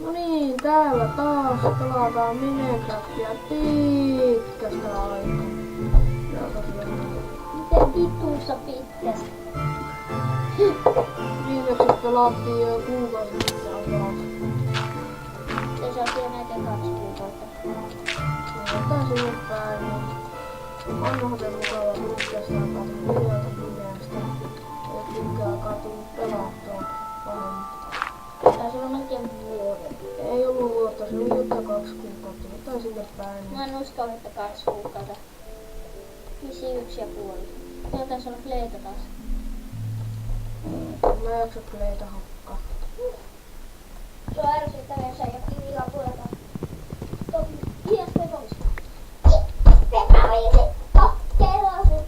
No niin, täällä taas pelataan Minecraftia pitkästä aikaa. Ja tosiaan. Miten vitussa pitkästä? Viimeksi pelattiin jo kuukausi sitten about. Se saatiin melkein 2 kuukautta. Tää sinne päin, niin onhan se mukava pitkästä aikaa videota pimeästä. Ja pitkään aikaa tullut pelattua pahemmin. Taisi olla melkein vuoden. Ei ollut vuotta, se oli jotain 2 kuukautta, jotain sinne päin. Mä en uskalla, että 2 kuukautta. 1,5. Joo, taisi olla Kleita taas. Mä en jaksa Kleita hakkaa. Se on ärsyttävää, jos ei jokin yläpuolelta. Hias pekoisi. Pekoisi. Kokkelosi.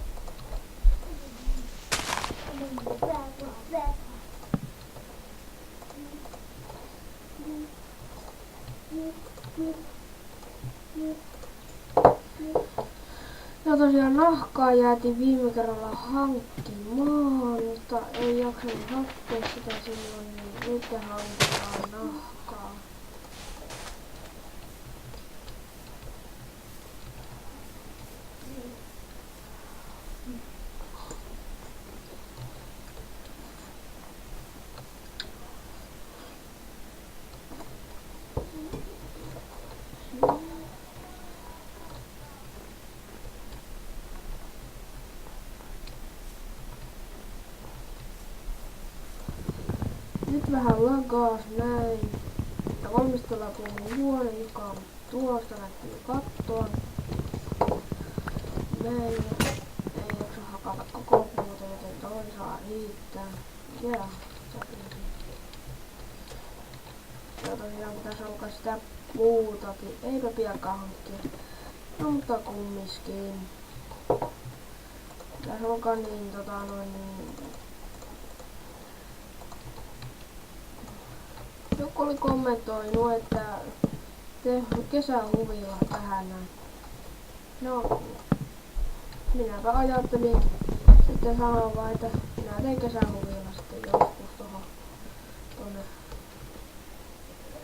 Ja tosiaan nahkaa jäätiin viime kerralla hankkimaan, mutta ei jaksanut hakkea sitä silloin, niin nyt hankitaan nahkaa. Nyt vähän lagaas näin. Ja valmistellaan tuohon huone, joka on tuosta näkyy kattoa. Näin. Ei jaksa hakata koko puuta, joten toi saa riittää. Ja ja tosiaan pitäisi alkaa sitä puutakin. Eipä piankaan hankkia. No mutta kummiskin. Pitäisi alkaa niin joku oli kommentoinut, että kesähuvila tähän näin. No, minäpä ajattelin sitten sanoa vaan, että minä teen kesähuvila sitten joskus tonne.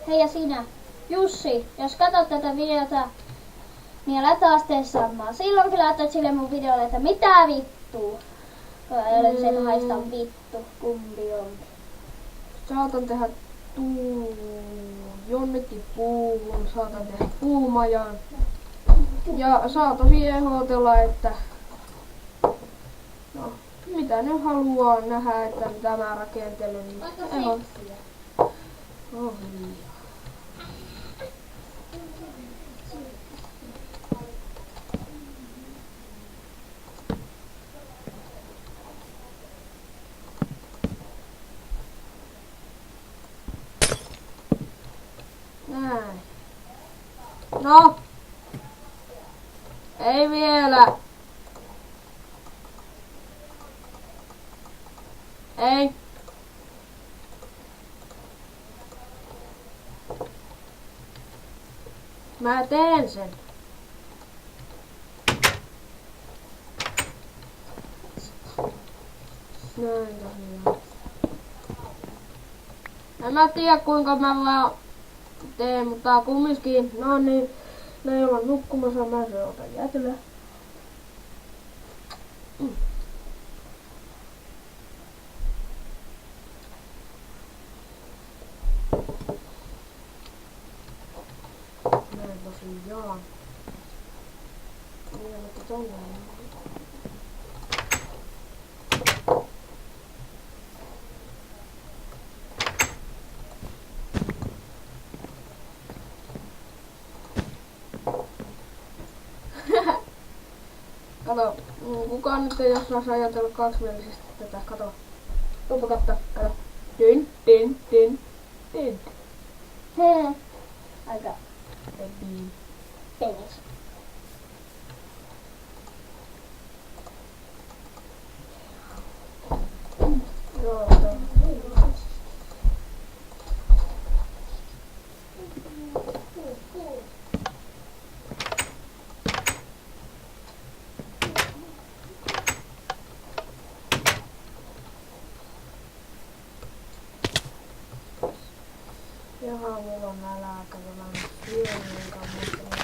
Hei ja sinä, Jussi, jos katsot tätä videota, niin älä taas tee samaa. Silloin kyllä laitat sille mun videolle, että mitä vittua. Ei ole se, että haista vittu, kumpi on. Saatan tehdä jonnekin puuhun, saatan tehdä puumajan. Ja saatan ehdotella, että no, mitä ne haluaa nähdä, että mitä mä rakentelen. Niin oh, näin. No. Ei vielä. Ei. Mä teen sen. Näin tosiaan. En mä tiedä kuinka mä vaan teen, mutta kumminkin, no niin, ne ei olla nukkumassa, mä se otan jätylä. Näin tosiaan. Vielä mutta tolleen. Kato, kukaan nyt ei osaisi ajatella kaksimielisesti tätä, kato. Tuuppa kattaa, kato. Din. Hei. Aika penis. Joo, Ja Jaha, mulla on nälkä ja mä en syönyinkaan muuta.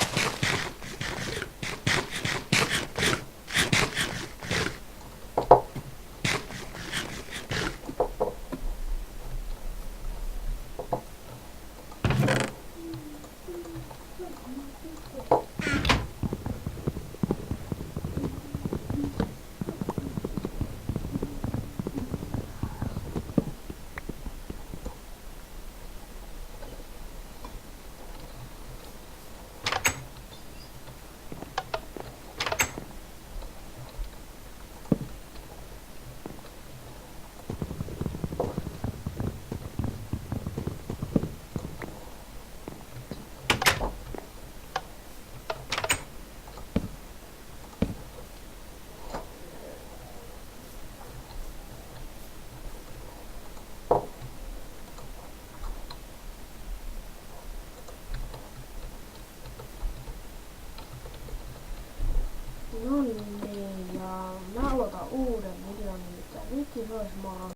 No niin, ja mä aloitan uuden videon, nimittäin nyt jos mä